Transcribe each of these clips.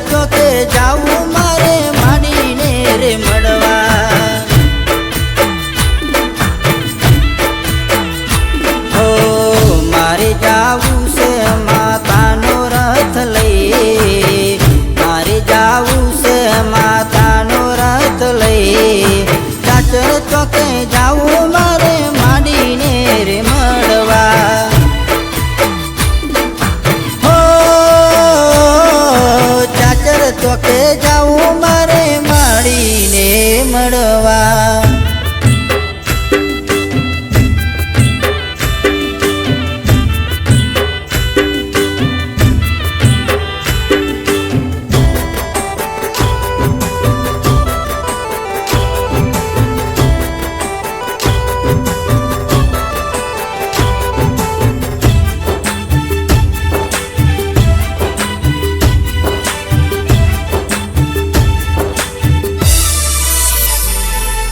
ચોકે જાવું મારે માંડીને રે મળવા। હો મારે જાવું છે માતાનો રથ લઈ, મારે જાવું છે માતાનો રથ લઈ, ચાચર ચોકે જાવું મારે માંડીને રે મળવા। ચોકે જાવું મારે માંડીને મળવા।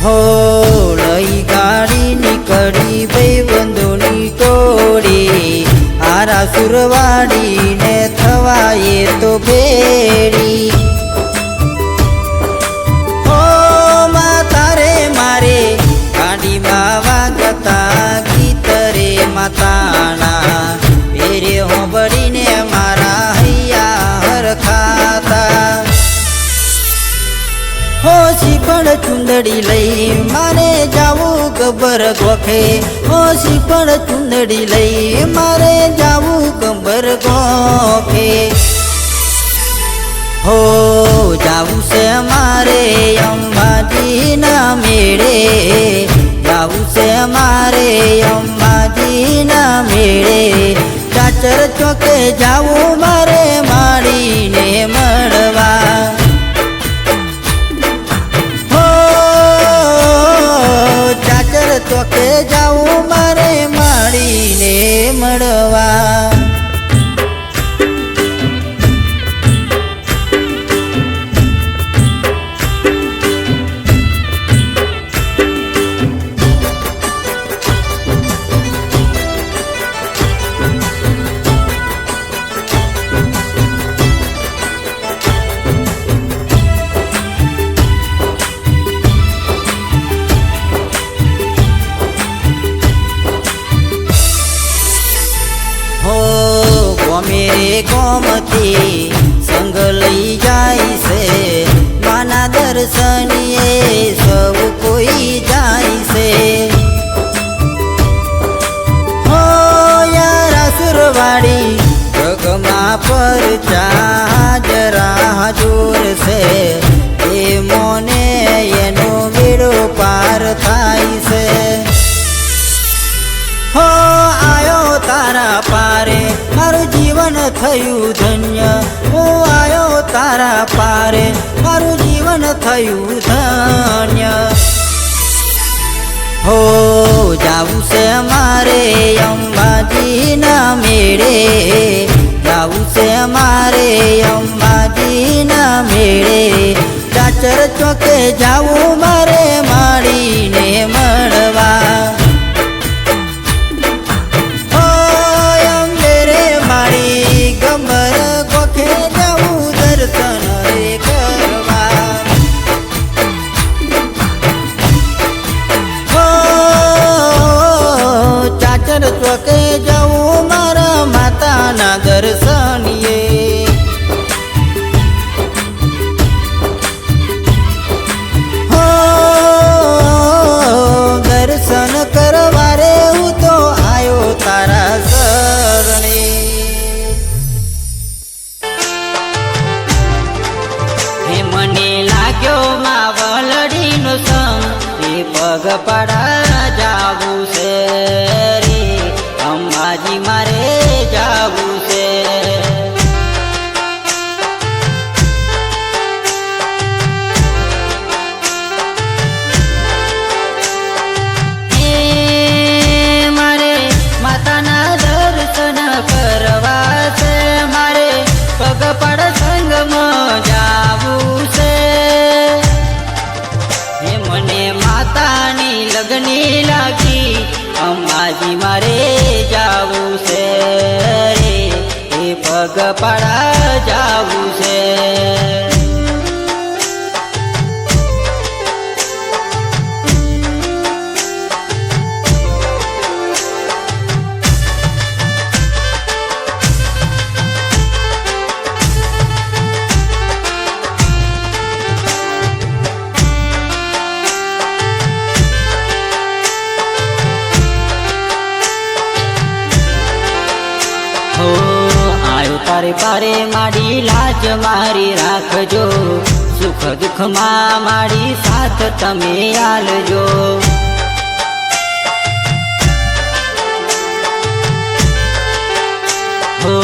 હો લઈ ગાડી નીકળી ભાઈબંધોની ટોળી, હારા સુરવાડીને થવાય તો ભેડી। હો તારે મારે ગાડીમાં વાગતા ગીત રે માતાના, ભેરે હોંભળીને મારા હૈયા હરખાતા। હો શ્રીફળ ચુંદડી લઈ મારે જાવું ગબ્બર ગોખે, હો શ્રીફળ ચુંદડી લઈ મારે જાવું ગબ્બર ગોખે। હો જાવું છે મારે અંબાજીના મેળે, જાવું છે મારે અંબાજીના મેળે, ચાચર ચોકે જાવું મારે માંડીને મળવા। ચોકે જાવું મારે માંડીને મળવા। મેરે ગોમતી સંગ લઈ જાય છે, માના દર્શનીએ સૌ કોઈ જાય છે। હો યારા સુરવાડી જગમાં પરચા જરા જોર છે, એ મોને એનો બેડો પાર થાય છે। હો આયો તારા પારે મારું જીવન થયું ધન્ય, હું આયો તારા પારે મારું જીવન થયું ધન્ય। હો જાવું છે મારે અંબાજીના મેળે, જાવું છે મારે અંબાજીના મેળે, ચાચર ચોકે જાવું મારે માંડીને મળવા। ચોકે જાવું મારા માતાના દર્શનીએ, હો દર્શન કરવા રે હું તો આયો તારા શરણે। હે મને લાગ્યો માવલડીનો સંગ, એ પગ પાડા જાવું છે રે અંબાજી મારે જાવું છે। મારે માતાના દર્શન કરવા છે, મારે પગ પડ સંગમાં જાવું છે। હે મને માતાની લગની લાગી, અંબાજી મારે જાવું છે રે, એ પગ પાડા જાવું છે। પારે પારે માડી લાજ મારી રાખજો, સુખ દુઃખમાં મારી સાથ તમે આલજો. હો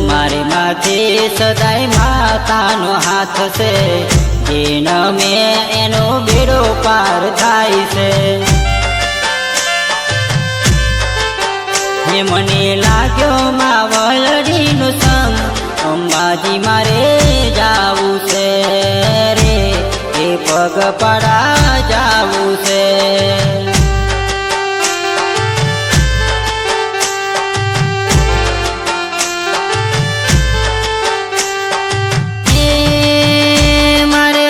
મારે માથે સદાય માતાનો હાથ છે, જેન મેં એનો બેડો પાર થાય છે. હે મને લાગ્યો માવલડીનો સંગ, અંબાજી મારે જાવું છે રે, એ પગપાળા જાવું છે. મારે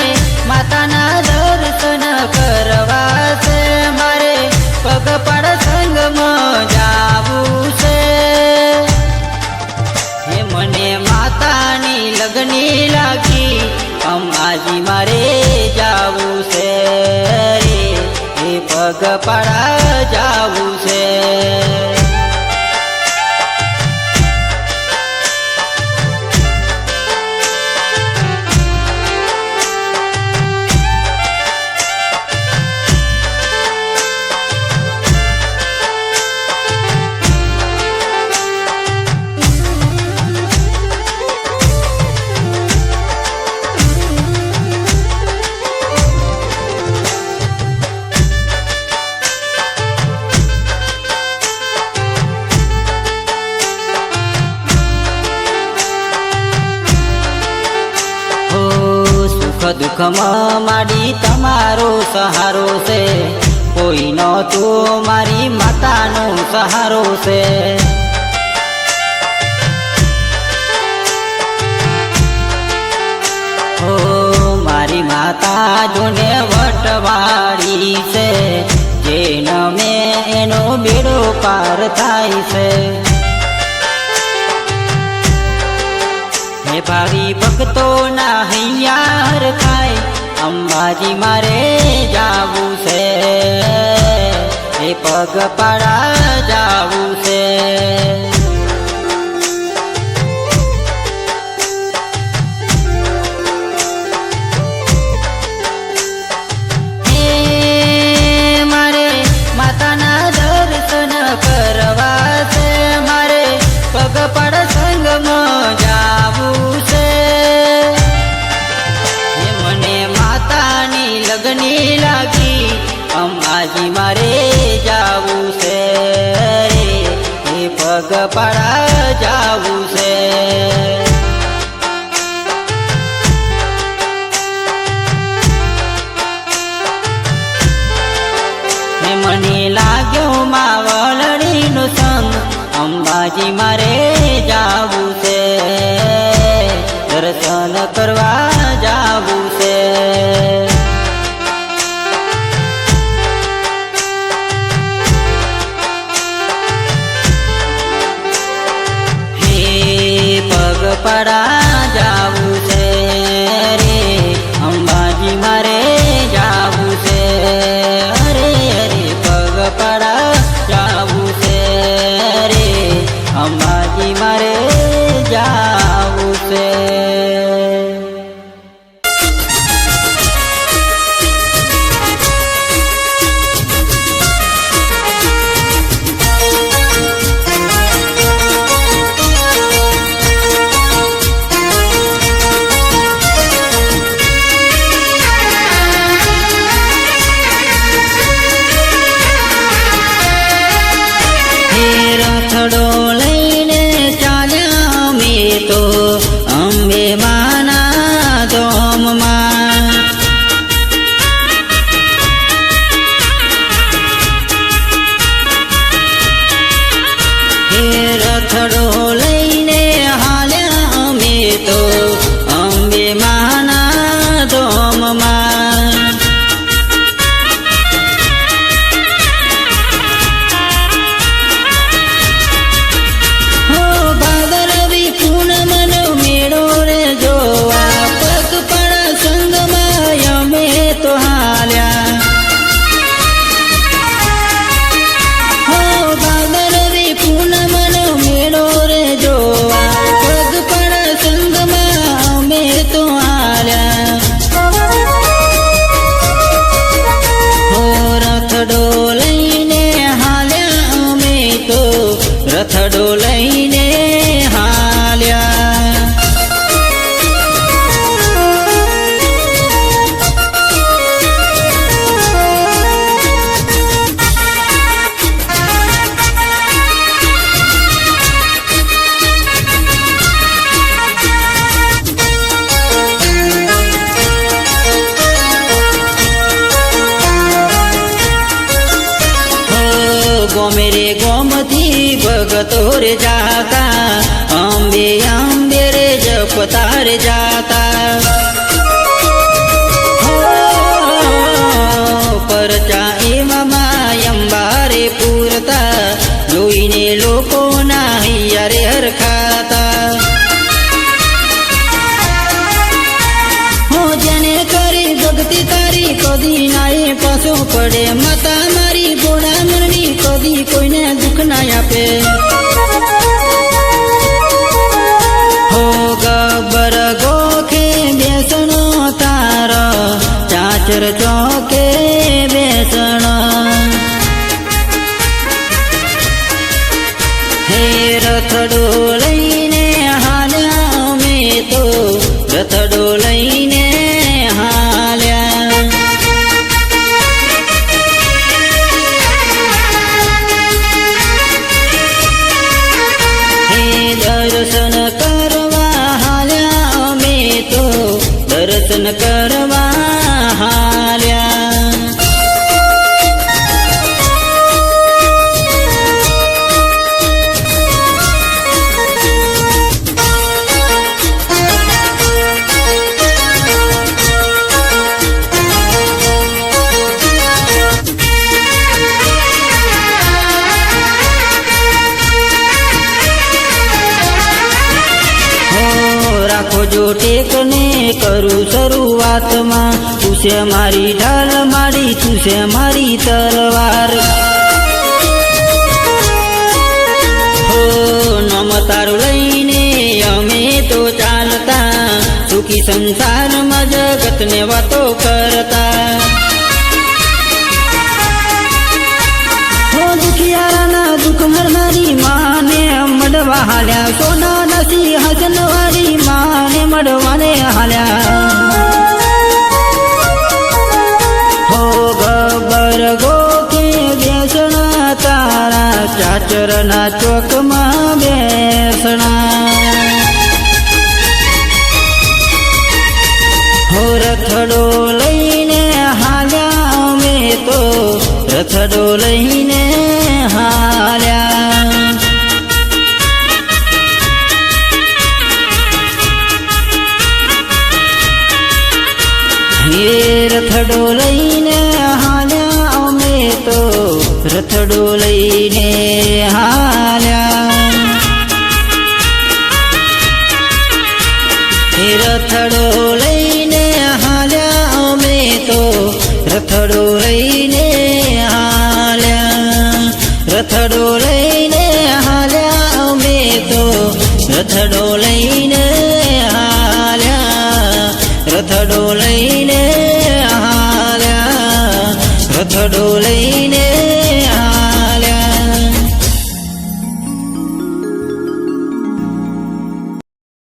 માતાના દર્શન કરવા છે, મારે પગપાળા સંગમાં જાવું છે. હે મને માતાની લગની લાગી, અંબાજી મારે જાવું છે રે, એ પગપાળા જાવું છે. દુઃખમાં માડી તમારો સહારો છે, કોઈ નો તો મારી માતાનો સહારો છે. હો મારી માતા જોને વટવાળી છે, જેન મેં એનો બેડો પાર થાય છે. હે ભાવી ભક્તોના હૈયાર થાય, અંબાજી મારે જાવું છે, એ પગપાળા જાવું છે. હે મારે માતાના દર્શન કરવા છે, મારે પગપાળા સંગમાં જાવું છે. હે મને માતાની લગની લાગી, અંબાજી મારે જાવું છે રે, એ પગપાળા જાવું છે. હે મને લાગ્યો માવલડીનો સંગ, અંબાજી મારે જાવું છે, દર્શન કરવા જાવું છે. હે પગપાળા જાવું છે રે, અંબાજી મારે જાવું છે, અરે અરે પગપાળા જાવું છે રે, અંબાજી મારે જાવું છે. ગોમે રે ગોમથી ભગતો રે જાતા અંબે અંબે રે જપતા રે જાતા પરચા એમાં અંબારે પૂરતા જોઈને લોકોના હૈયારે હરખાતા હો જેને કરી ભક્તિ તારી કદી નાએ પાછો પડે માતા મારી ગોળા મરણી કદી કોઈને દુઃખ ના આપે હો ગબ્બર ગોખે બેસણો તાર ચાચર ચોકે બેસણ હે રથડો લઈને હાલ્યા મેં તો રથડો લઈને હાલ્યા હે દર્શન કરવા હાલ્યા મેં તો દર્શન કરવા હાલ્યા જો ટેકને કરું શરૂઆતમાં તું છે મારી ઢાલ મારી તું છે મારી તલવાર હો નમ તારું લઈને અમે તો ચાલતા સુખી સંસારમાં જગતને વાતો કરતા હો દુખિયારાના દુઃખ હરનારી માને મળવા હાલ્યા સોના નસી હસનવાળી માને મળવાને હાલ્યા હો ગબ્બર ગોકે બેસણા તારા ચાચરના ચોકમાં બેસણા હો રથડો લઈને હાલ્યા અમે તો રથડો લઈને હાલ્યા રથડો લઈને હાલ્યા અમે તો રથડો લઈને હાલ્યા રથડો લઈને હાલ્યા અમે તો રથડો લઈને હાલ્યા રથડો